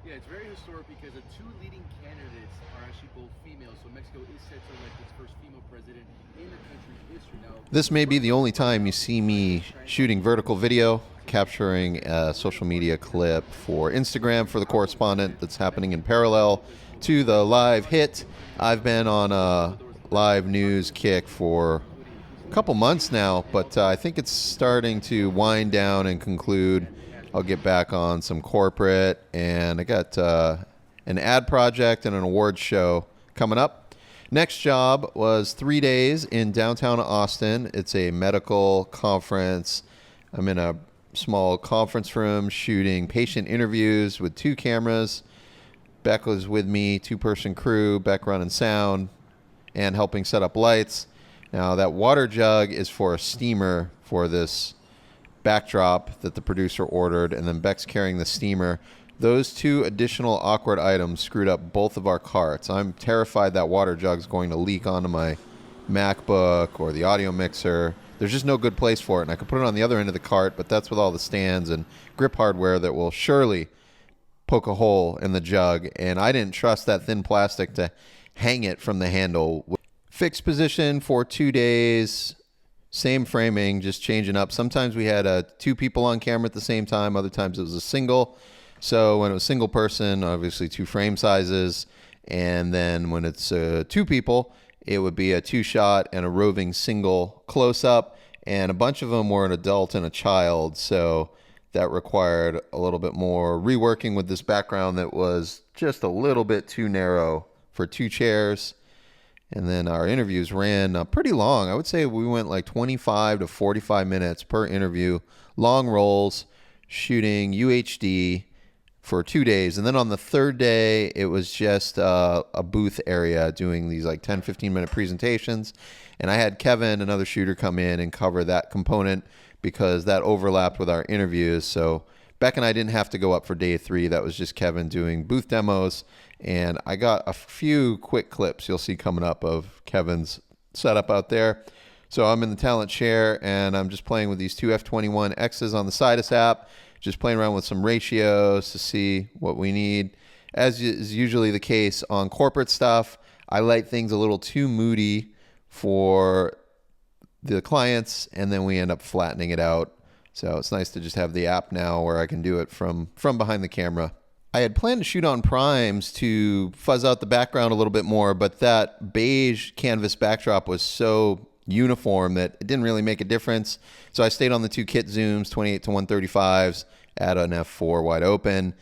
Yeah, it's very historic because the two leading candidates are actually both female. So Mexico is set to elect its first female president in the country's history. Now, This may be the only time you see me shooting vertical video, capturing a social media clip for Instagram for the correspondent that's happening in parallel to the live hit. I've been on a live news kick for a couple months now, but I think it's starting to wind down and conclude. I'll get back on some corporate, and I got an ad project and an awards show coming up. Next job was 3 days in downtown Austin. It's a medical conference. I'm in a small conference room shooting patient interviews with 2 cameras. Beck was with me, 2-person crew, Beck running sound and helping set up lights. Now that water jug is for a steamer for this backdrop that the producer ordered, and then Beck's carrying the steamer. Those 2 additional awkward items screwed up both of our carts. I'm terrified that water jug's going to leak onto my MacBook or the audio mixer. There's just no good place for it, and I could put it on the other end of the cart, but that's with all the stands and grip hardware that will surely poke a hole in the jug, and I didn't trust that thin plastic to hang it from the handle. Fixed position for 2 days. Same framing, just changing up. Sometimes we had 2 people on camera at the same time. Other times it was a single. So when it was single person, obviously 2 frame sizes. And then when it's 2 people, it would be a 2-shot and a roving single close-up. And a bunch of them were an adult and a child. So that required a little bit more reworking with this background that was just a little bit too narrow for 2 chairs. And then our interviews ran pretty long. I would say we went like 25 to 45 minutes per interview, long rolls, shooting UHD for 2 days. And then on the 3rd day, it was just a booth area doing these like 10, 15-minute presentations. And I had Kevin, another shooter, come in and cover that component because that overlapped with our interviews. So Beck and I didn't have to go up for day 3. That was just Kevin doing booth demos. And I got a few quick clips you'll see coming up of Kevin's setup out there. So I'm in the talent chair, and I'm just playing with these 2 F21Xs on the Sidus app, just playing around with some ratios to see what we need. As is usually the case on corporate stuff, I light things a little too moody for the clients, and then we end up flattening it out. So it's nice to just have the app now where I can do it from behind the camera. I had planned to shoot on primes to fuzz out the background a little bit more, but that beige canvas backdrop was so uniform that it didn't really make a difference. So I stayed on the 2 kit zooms, 28 to 135s at an f4 wide open.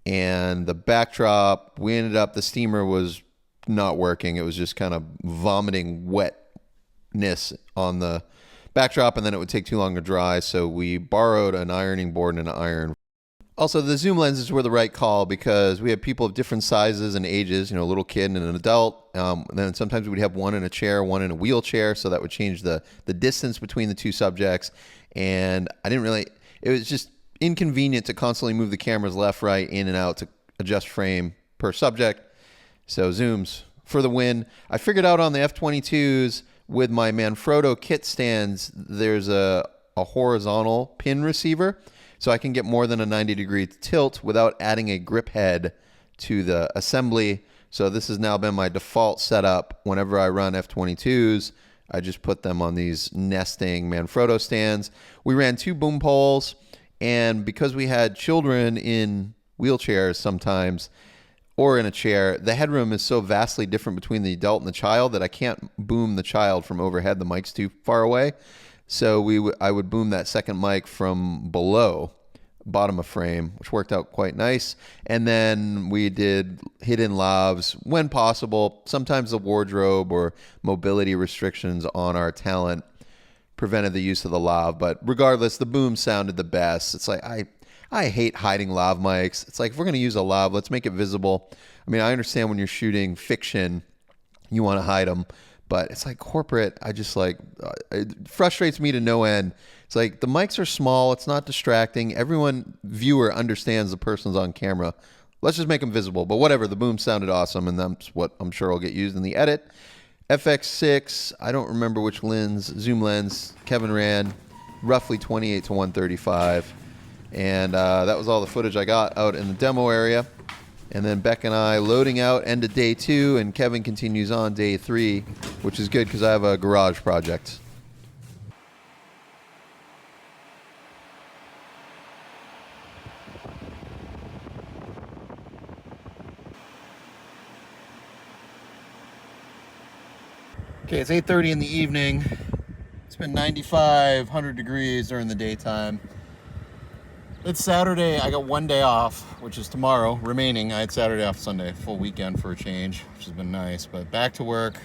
And the backdrop, the steamer was not working. It was just kind of vomiting wetness on the backdrop, and then it would take too long to dry. So we borrowed an ironing board and an iron. Also, the zoom lenses were the right call because we had people of different sizes and ages, a little kid and an adult. And then sometimes we'd have one in a chair, one in a wheelchair, so that would change the distance between the 2 subjects. And it was just inconvenient to constantly move the cameras left, right, in and out to adjust frame per subject. So zooms for the win. I figured out on the F22s with my Manfrotto kit stands, there's a horizontal pin receiver. So I can get more than a 90-degree tilt without adding a grip head to the assembly. So this has now been my default setup. Whenever I run F22s, I just put them on these nesting Manfrotto stands. We ran 2 boom poles, and because we had children in wheelchairs sometimes, or in a chair, the headroom is so vastly different between the adult and the child that I can't boom the child from overhead. The mic's too far away. So I would boom that second mic from below, bottom of frame, which worked out quite nice. And then we did hidden lavs when possible. Sometimes the wardrobe or mobility restrictions on our talent prevented the use of the lav. But regardless, the boom sounded the best. It's like I hate hiding lav mics. It's like, if we're going to use a lav, let's make it visible. I mean, I understand when you're shooting fiction, you want to hide them. But it's like corporate, it frustrates me to no end. It's like the mics are small, it's not distracting. Viewer understands the person's on camera. Let's just make them visible. But whatever, the boom sounded awesome, and that's what I'm sure will get used in the edit. FX6, I don't remember which zoom lens Kevin ran, roughly 28 to 135. And that was all the footage I got out in the demo area. And then Beck and I loading out end of day 2, and Kevin continues on day 3, which is good because I have a garage project. Okay, it's 8:30 in the evening. It's been 95, 100 degrees during the daytime. It's Saturday. I got one day off, which is tomorrow remaining. I had Saturday off, Sunday, full weekend for a change, which has been nice. But back to work.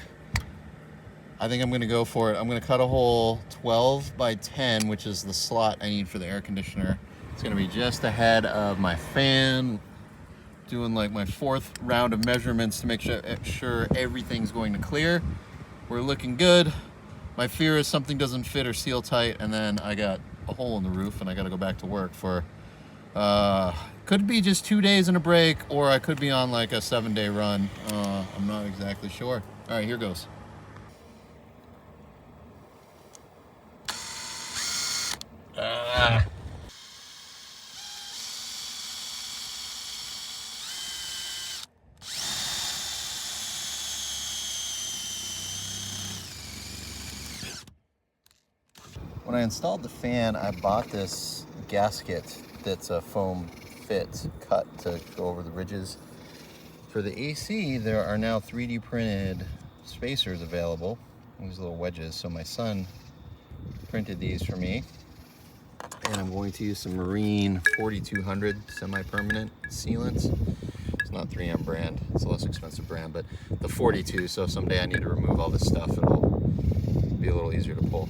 I think I'm going to go for it. I'm going to cut a hole 12 by 10, which is the slot I need for the air conditioner. It's going to be just ahead of my fan. Doing like my 4th round of measurements to make sure everything's going to clear. We're looking good. My fear is something doesn't fit or seal tight, and then I got a hole in the roof and I got to go back to work for could be just 2 days and a break, or I could be on like a 7-day run. I'm not exactly sure. All right, here goes. When I installed the fan, I bought this gasket that's a foam fit cut to go over the ridges. For the AC, there are now 3D printed spacers available. These little wedges. So my son printed these for me. And I'm going to use some Marine 4200 semi-permanent sealants. It's not 3M brand. It's a less expensive brand, but the 42. So if someday I need to remove all this stuff, it'll be a little easier to pull.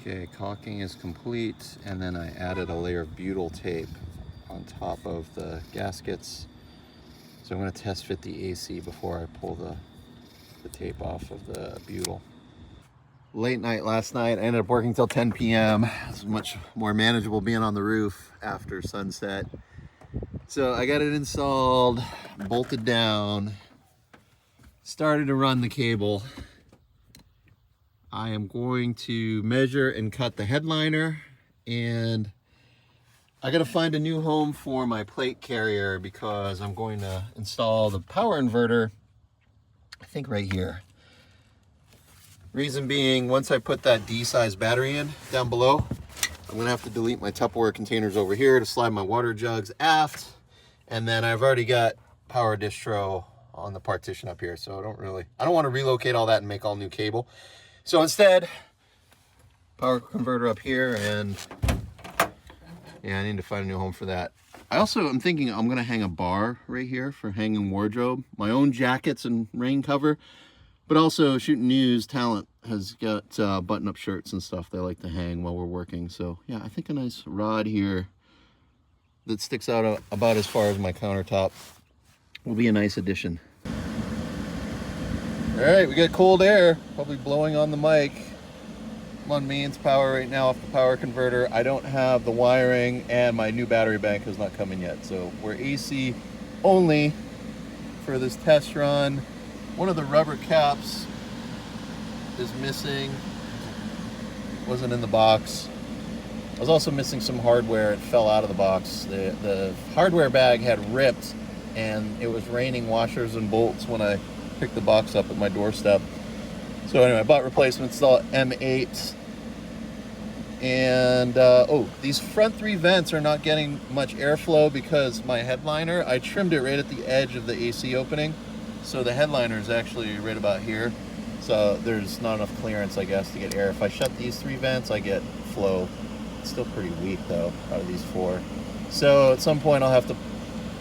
Okay, caulking is complete, and then I added a layer of butyl tape on top of the gaskets. So I'm going to test fit the AC before I pull the tape off of the butyl. Late night last night. I ended up working till 10 p.m. It's much more manageable being on the roof after sunset. So I got it installed, bolted down, started to run the cable. I am going to measure and cut the headliner, and I gotta find a new home for my plate carrier because I'm going to install the power inverter, I think right here. Reason being, once I put that D-size battery in down below, I'm gonna have to delete my Tupperware containers over here to slide my water jugs aft, and then I've already got power distro on the partition up here, so I don't want to relocate all that and make all new cable. So instead, power converter up here, and yeah, I need to find a new home for that. I also am thinking I'm gonna hang a bar right here for hanging wardrobe, my own jackets and rain cover, but also Shooting News Talent has got button-up shirts and stuff they like to hang while we're working. So yeah, I think a nice rod here that sticks out about as far as my countertop will be a nice addition. All right, we got cold air, probably blowing on the mic. I'm on mains power right now off the power converter. I don't have the wiring, and my new battery bank has not come in yet. So we're AC only for this test run. One of the rubber caps is missing. Wasn't in the box. I was also missing some hardware. It fell out of the box. The hardware bag had ripped, and it was raining washers and bolts when I picked the box up at my doorstep. So anyway, I bought replacements, saw M8. And these front 3 vents are not getting much airflow because my headliner, I trimmed it right at the edge of the AC opening. So the headliner is actually right about here. So there's not enough clearance, I guess, to get air. If I shut these 3 vents, I get flow. It's still pretty weak though, out of these 4. So at some point I'll have to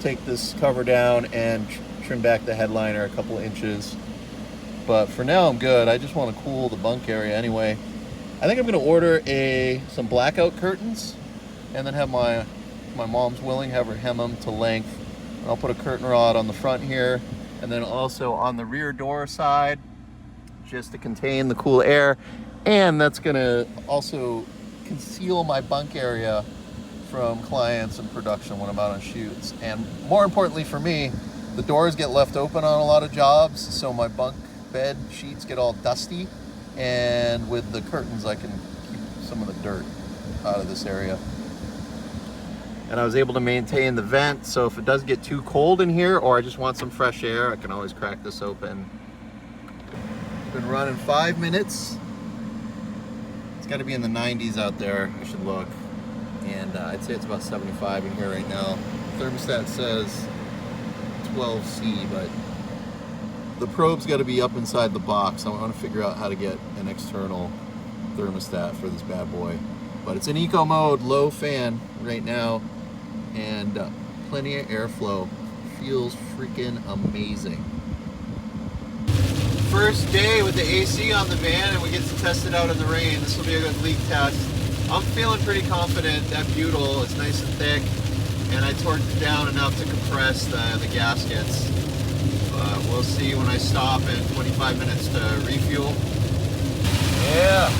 take this cover down and trim back the headliner a couple of inches. But for now I'm good. I just want to cool the bunk area anyway. I think I'm going to order some blackout curtains, and then have my mom's willing, have her hem them to length. And I'll put a curtain rod on the front here, and then also on the rear door side, just to contain the cool air. And that's going to also conceal my bunk area from clients and production when I'm out on shoots. And more importantly for me, the doors get left open on a lot of jobs, so my bunk bed sheets get all dusty, and with the curtains I can keep some of the dirt out of this area. and I was able to maintain the vent. So if it does get too cold in here, or I just want some fresh air, I can always crack this open. It's been running 5 minutes. It's got to be in the 90s out there. I should look. And I'd say it's about 75 in here right now. Thermostat says 12C, but the probe's got to be up inside the box. I want to figure out how to get an external thermostat for this bad boy. But it's in eco mode, low fan right now, and plenty of airflow. Feels freaking amazing. First day with the AC on the van, and we get to test it out in the rain. This will be a good leak test. I'm feeling pretty confident that butyl is nice and thick, and I torqued it down enough to compress the gaskets. We'll see when I stop in 25 minutes to refuel. Yeah.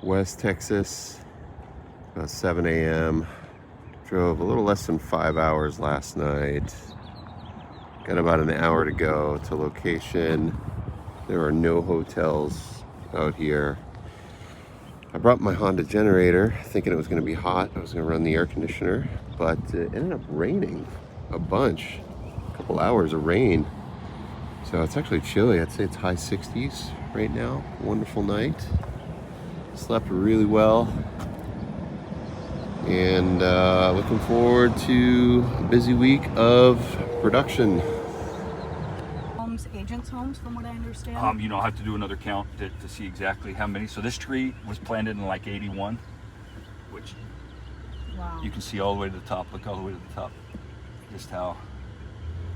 West Texas, about 7 a.m. Drove a little less than 5 hours last night. Got about an hour to go to location. There are no hotels out here. I brought my Honda generator thinking it was going to be hot. I was going to run the air conditioner, but it ended up raining a bunch. A couple hours of rain. So it's actually chilly. I'd say it's high 60s right now. Wonderful night. Slept really well. And looking forward to a busy week of production. Agents' homes, from what I understand. You know, I have to do another count to see exactly how many. So this tree was planted in like 81, which Wow. you can see all the way to the top. Look all the way to the top. Just how.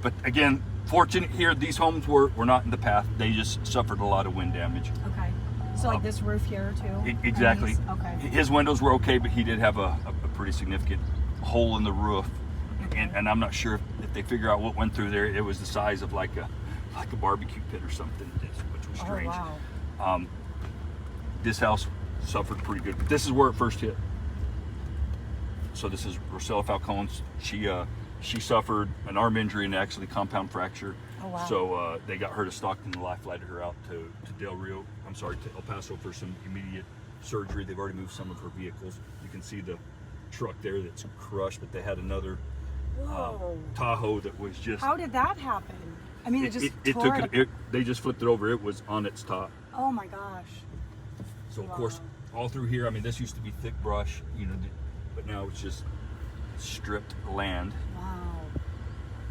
But again, fortunate here, these homes were not in the path. They just suffered a lot of wind damage. Okay. So like this roof here too? Exactly. Okay. His windows were okay, but he did have a pretty significant hole in the roof. And I'm not sure if they figure out what went through there. It was the size of like a barbecue pit or something, which was strange. Oh, wow. This house suffered pretty good, but this is where it first hit. So this is Rosella Falcone's. She suffered an arm injury and actually compound fracture. Oh, wow. So they got her to Stockton. The life flighted her out to El Paso for some immediate surgery. They've already moved some of her vehicles. You can see the truck there that's crushed, but they had another Tahoe that was just. How did that happen? I mean, they just flipped it over. It was on its top. Oh my gosh. So of course, all through here, I mean, this used to be thick brush, you know, but now it's just stripped land. Wow.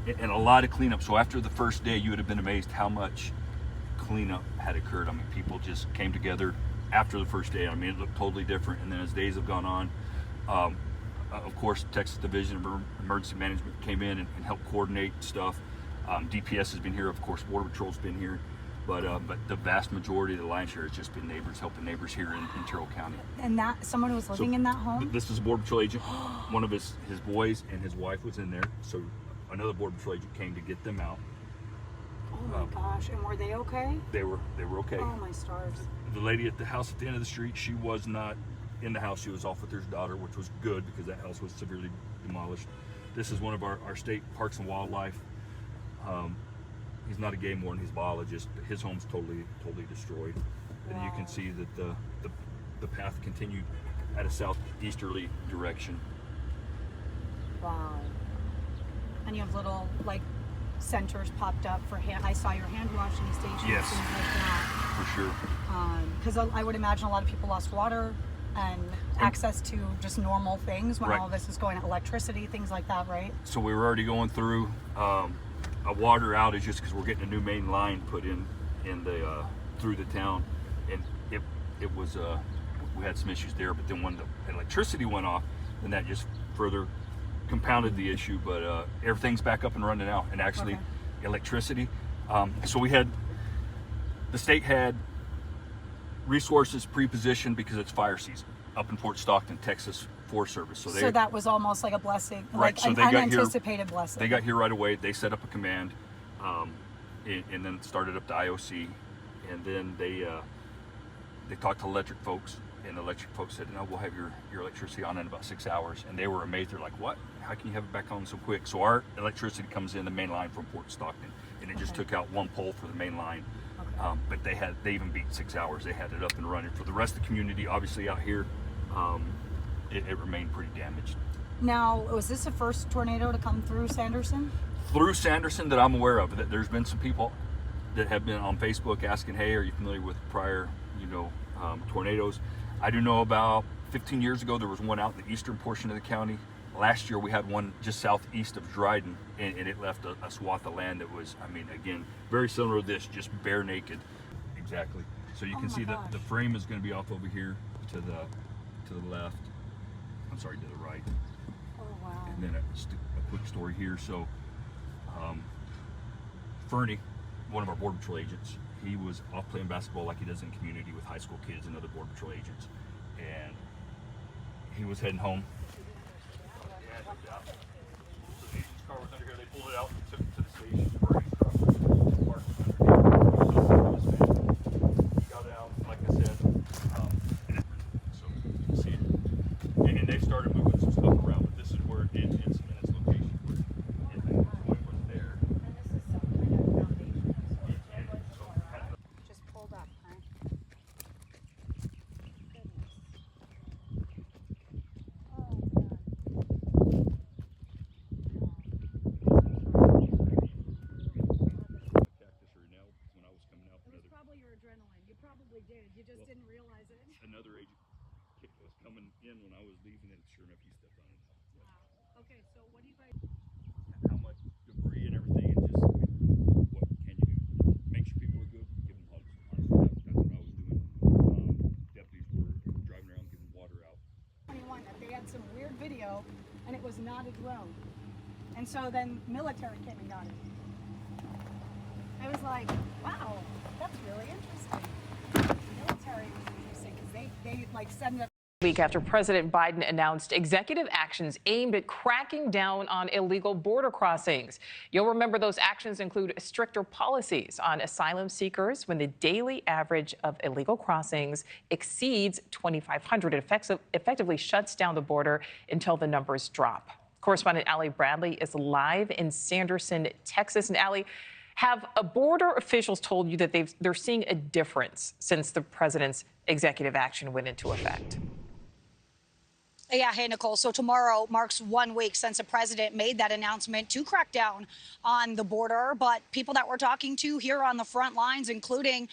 And a lot of cleanup. So after the first day, you would have been amazed how much cleanup had occurred. I mean, people just came together after the first day. I mean, it looked totally different. And then as days have gone on, of course, Texas Division of Emergency Management came in and helped coordinate stuff. DPS has been here, of course, Border Patrol's been here, but the vast majority of the lion's share has just been neighbors helping neighbors here in Terrell County. And that someone who was living in that home? This is a Border Patrol agent. One of his boys and his wife was in there, so another Border Patrol agent came to get them out. Oh my gosh! And were they okay? They were okay. Oh my stars! The lady at the house at the end of the street, she was not in the house. She was off with her daughter, which was good because that house was severely demolished. This is one of our state parks and wildlife. He's not a game warden, he's a biologist, but his home's totally destroyed. And you can see that the path continued at a southeasterly direction. Wow. And you have little like centers popped up for hand. I saw your hand washing stations, Yes. things like that. For sure. Because I would imagine a lot of people lost water and access to just normal things when Right. all this is going, electricity, things like that, right? So we were already going through a water outage just because we're getting a new main line put in the through the town, and it was we had some issues there. But then when the electricity went off, then that just further compounded the issue. But everything's back up and running now, and actually electricity. So the state had resources pre-positioned because it's fire season up in Fort Stockton, Texas Forest Service. So that was almost like a blessing, Right, like so an they got here- unanticipated blessing. They got here right away. They set up a command, and then started up the IOC, and then they talked to electric folks, and the electric folks said, "No, we'll have your electricity on in about 6 hours." And they were amazed. They're like, "What? How can you have it back on so quick?" So our electricity comes in the main line from Fort Stockton. and it just took out one pole for the main line. But they even beat 6 hours. They had it up and running. For the rest of the community, obviously out here, it remained pretty damaged. Now, was this the first tornado to come through Sanderson? Through Sanderson that I'm aware of. That there's been some people that have been on Facebook asking, hey, are you familiar with prior, tornadoes? I do know about 15 years ago there was one out in the eastern portion of the county. Last year we had one just southeast of Dryden, and it left a swath of land that was, again, very similar to this, just bare naked. Exactly. So you can see that the frame is going to be off over here to the left. I'm sorry, to the right. Oh, wow. And then a quick story here. So Fernie, one of our Border Patrol agents, he was off playing basketball like he does in community with high school kids and other Border Patrol agents. And he was heading home. So the agent's car was under here. They pulled it out and took it to the station. Fernie's car was parked underneath. He got out, like I said. So you can see it. And they started moving some stuff around, but this is where it's in its location. Where it was there. Just pulled up, huh? Probably your adrenaline. You probably did. You just didn't realize it. Another agent was coming in when I was leaving, and sure enough, he stepped on it. Wow. Okay, so what do you guys? How much debris and everything, and just what can you do? Make sure people are good. Give them hugs. Honestly, that's what I was doing. Deputies were driving around giving water out. 21 that they had some weird video, and it was not a drone, and so then military came and got it. I was like, wow, that's really interesting. Military was interesting because they like send it. Week after President Biden announced executive actions aimed at cracking down on illegal border crossings. You'll remember those actions include stricter policies on asylum seekers when the daily average of illegal crossings exceeds 2,500. It effectively shuts down the border until the numbers drop. Correspondent Allie Bradley is live in Sanderson, Texas. And Allie, have border officials told you that they're seeing a difference since the president's executive action went into effect? Yeah, hey, Nicole. So tomorrow marks 1 week since the president made that announcement to crack down on the border. But people that we're talking to here on the front lines, including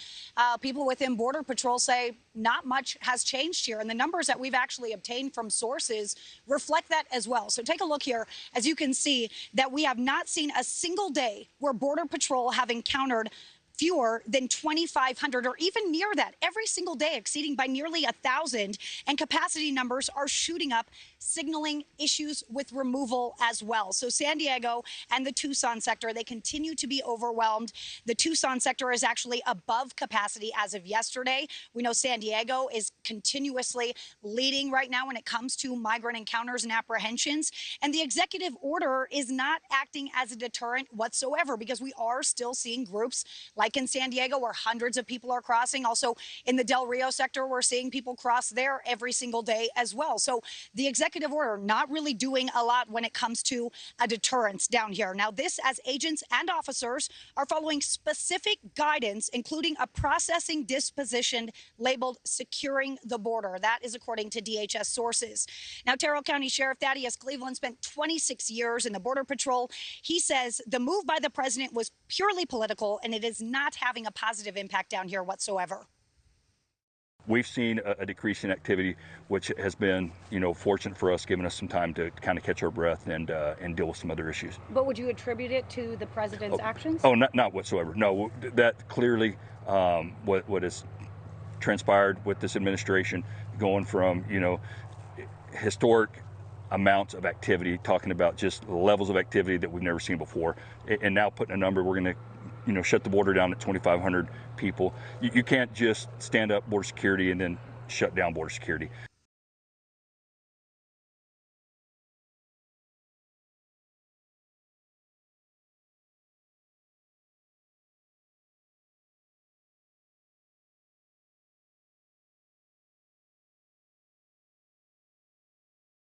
people within Border Patrol, say not much has changed here. And the numbers that we've actually obtained from sources reflect that as well. So take a look here. As you can see, that we have not seen a single day where Border Patrol have encountered fewer than 2,500 or even near that every single day, exceeding by nearly 1,000. And capacity numbers are shooting up, signaling issues with removal as well. So San Diego and the Tucson sector, they continue to be overwhelmed. The Tucson sector is actually above capacity as of yesterday. We know San Diego is continuously leading right now when it comes to migrant encounters and apprehensions. And the executive order is not acting as a deterrent whatsoever, because we are still seeing groups like in San Diego where hundreds of people are crossing. Also in the Del Rio sector, we're seeing people cross there every single day as well. So the executive order not really doing a lot when it comes to a deterrence down here. Now, this as agents and officers are following specific guidance, including a processing disposition labeled securing the border. That is according to DHS sources. Now, Terrell County Sheriff Thaddeus Cleveland spent 26 years in the Border Patrol. He says the move by the president was purely political, and it is not having a positive impact down here whatsoever. We've seen a decrease in activity, which has been, fortunate for us, giving us some time to kind of catch our breath and deal with some other issues. But would you attribute it to the president's actions? Oh, not whatsoever. No, that clearly what has transpired with this administration, going from, historic amounts of activity, talking about just levels of activity that we've never seen before, and now putting a number, we're going to shut the border down at 2,500 people. You can't just stand up border security and then shut down border security.